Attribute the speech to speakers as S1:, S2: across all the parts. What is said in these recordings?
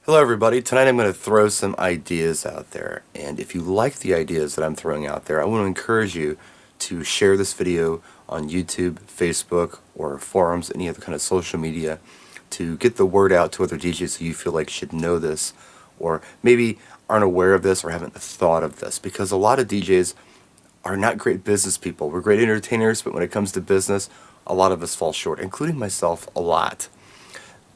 S1: Hello everybody, tonight I'm going to throw some ideas out there, and if you like the ideas that I'm throwing out there, I want to encourage you to share this video on YouTube, Facebook, or forums, any other kind of social media, to get the word out to other DJs who you feel like should know this, or maybe aren't aware of this or haven't thought of this, because a lot of DJs are not great business people. We're great entertainers, but when it comes to business, a lot of us fall short, including myself a lot.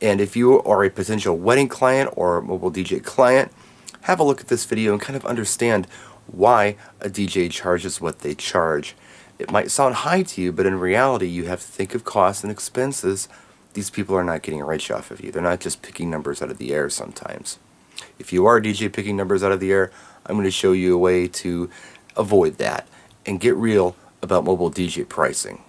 S1: And if you are a potential wedding client or a mobile DJ client, have a look at this video and kind of understand why a DJ charges what they charge. It might sound high to you, but in reality, you have to think of costs and expenses. These people are not getting rich off of you. They're not just picking numbers out of the air sometimes. If you are a DJ picking numbers out of the air, I'm going to show you a way to avoid that and get real about mobile DJ pricing.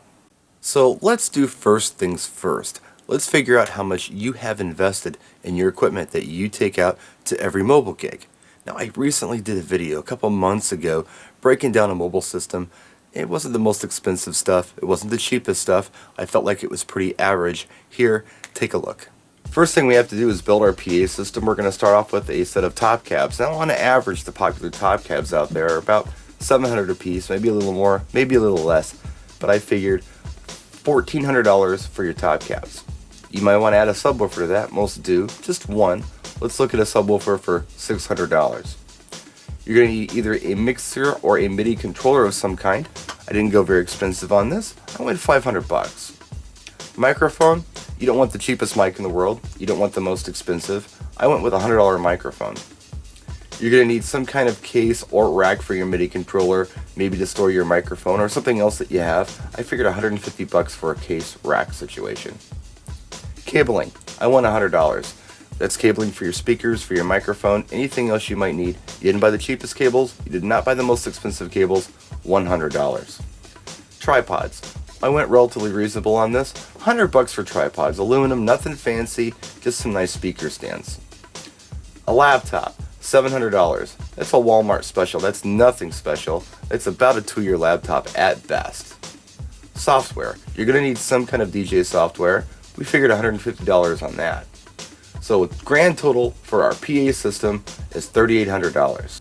S1: So let's do first things first. Let's figure out how much you have invested in your equipment that you take out to every mobile gig. Now, I recently did a video a couple months ago breaking down a mobile system. It wasn't the most expensive stuff. It wasn't the cheapest stuff. I felt like it was pretty average. Here, take a look. First thing we have to do is build our PA system. We're going to start off with a set of top cabs. Now, on average, the popular top cabs out there are about $700 a piece, maybe a little more, maybe a little less. But I figured $1,400 for your top cabs. You might want to add a subwoofer to that. Most do. Just one. Let's look at a subwoofer for $600. You're going to need either a mixer or a MIDI controller of some kind. I didn't go very expensive on this. I went $500. Microphone. You don't want the cheapest mic in the world. You don't want the most expensive. I went with a $100 microphone. You're going to need some kind of case or rack for your MIDI controller, maybe to store your microphone or something else that you have. I figured $150 for a case rack situation. Cabling. I won $100. That's cabling for your speakers, for your microphone, anything else you might need. You didn't buy the cheapest cables. You did not buy the most expensive cables. $100. Tripods. I went relatively reasonable on this. $100 for tripods. Aluminum, nothing fancy, just some nice speaker stands. A laptop. $700. That's a Walmart special. That's nothing special. It's about a 2-year laptop at best. Software. You're going to need some kind of DJ software. We figured $150 on that. So grand total for our PA system is $3,800.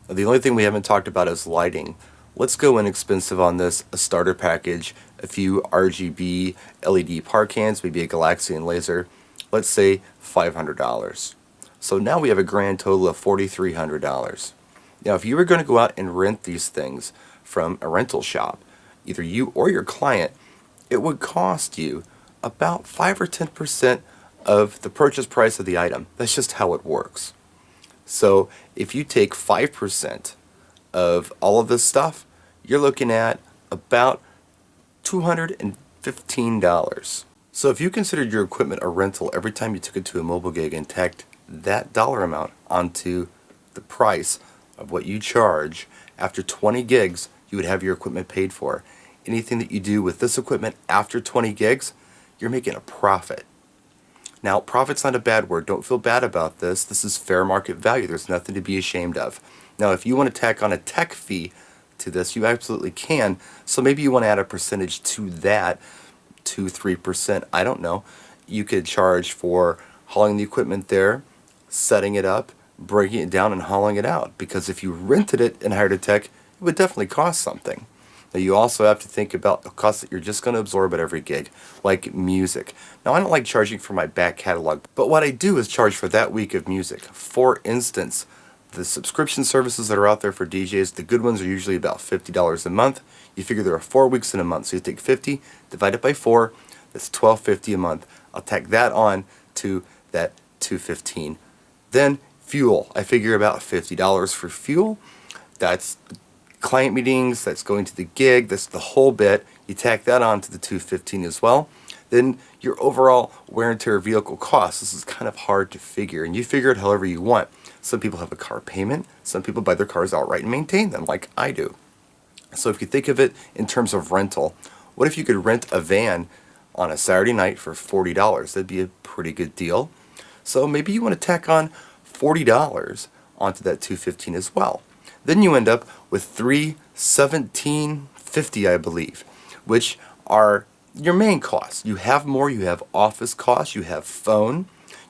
S1: The only thing we haven't talked about is lighting. Let's go inexpensive on this. A starter package, a few RGB LED par cans, maybe a Galaxian laser. Let's say $500. So now we have a grand total of $4,300. Now if you were going to go out and rent these things from a rental shop, either you or your client, it would cost you about 5 or 10% of the purchase price of the item. That's just how it works. So if you take 5% of all of this stuff, you're looking at about $215. So if you considered your equipment a rental every time you took it to a mobile gig and tacked that dollar amount onto the price of what you charge, after 20 gigs, you would have your equipment paid for. Anything that you do with this equipment after 20 gigs, you're making a profit. Now, profit's not a bad word. Don't feel bad about this. This is fair market value. There's nothing to be ashamed of. Now, if you want to tack on a tech fee to this, you absolutely can. So maybe you want to add a percentage to that, 2-3%. I don't know. You could charge for hauling the equipment there, setting it up, breaking it down, and hauling it out. Because if you rented it and hired a tech, it would definitely cost something. Now you also have to think about the costs that you're just going to absorb at every gig, like music. Now I don't like charging for my back catalog, but what I do is charge for that week of music. For instance, the subscription services that are out there for DJs, the good ones are usually about $50 a month. You figure there are 4 weeks in a month, so you take 50, divide it by 4, that's $12.50 a month. I'll tack that on to that $215. Then fuel, I figure about $50 for fuel. That's client meetings, that's going to the gig, that's the whole bit. You tack that on to the $215 as well. Then your overall wear and tear vehicle cost. This is kind of hard to figure, and you figure it however you want. Some people have a car payment. Some people buy their cars outright and maintain them, like I do. So if you think of it in terms of rental, what if you could rent a van on a Saturday night for $40? That'd be a pretty good deal. So maybe you want to tack on $40 onto that $215 as well. Then you end up with $317.50, I believe, which are your main costs. You have more. You have office costs. You have phone.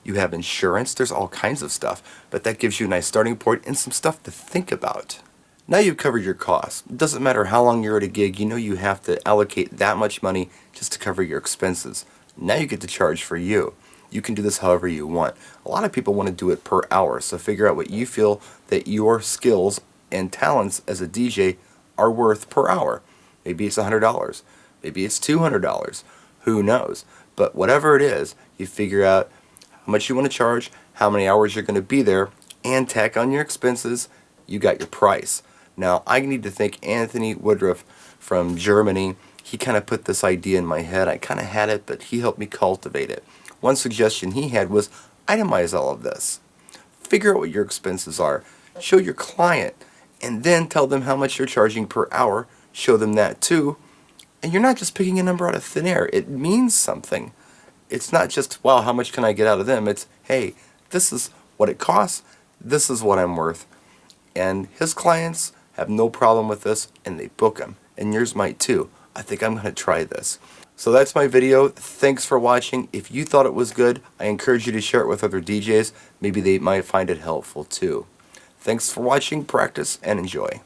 S1: You have insurance. There's all kinds of stuff. But that gives you a nice starting point and some stuff to think about. Now you've covered your costs. It doesn't matter how long you're at a gig, you know you have to allocate that much money just to cover your expenses. Now you get to charge for you. You can do this however you want. A lot of people want to do it per hour, so figure out what you feel that your skills and talents as a DJ are worth per hour. Maybe it's $100. Maybe it's $200. Who knows? But whatever it is, you figure out how much you want to charge, how many hours you're going to be there, and tack on your expenses. You got your price. Now, I need to thank Anthony Woodruff from Germany. He kind of put this idea in my head. I kind of had it, but he helped me cultivate it. One suggestion he had was itemize all of this. Figure out what your expenses are. Show your client, and then tell them how much you're charging per hour. Show them that too. And you're not just picking a number out of thin air. It means something. It's not just, wow, how much can I get out of them? It's, hey, this is what it costs. This is what I'm worth. And his clients have no problem with this, and they book him. And yours might too. I think I'm going to try this. So that's my video. Thanks for watching. If you thought it was good, I encourage you to share it with other DJs. Maybe they might find it helpful too. Thanks for watching, practice, and enjoy.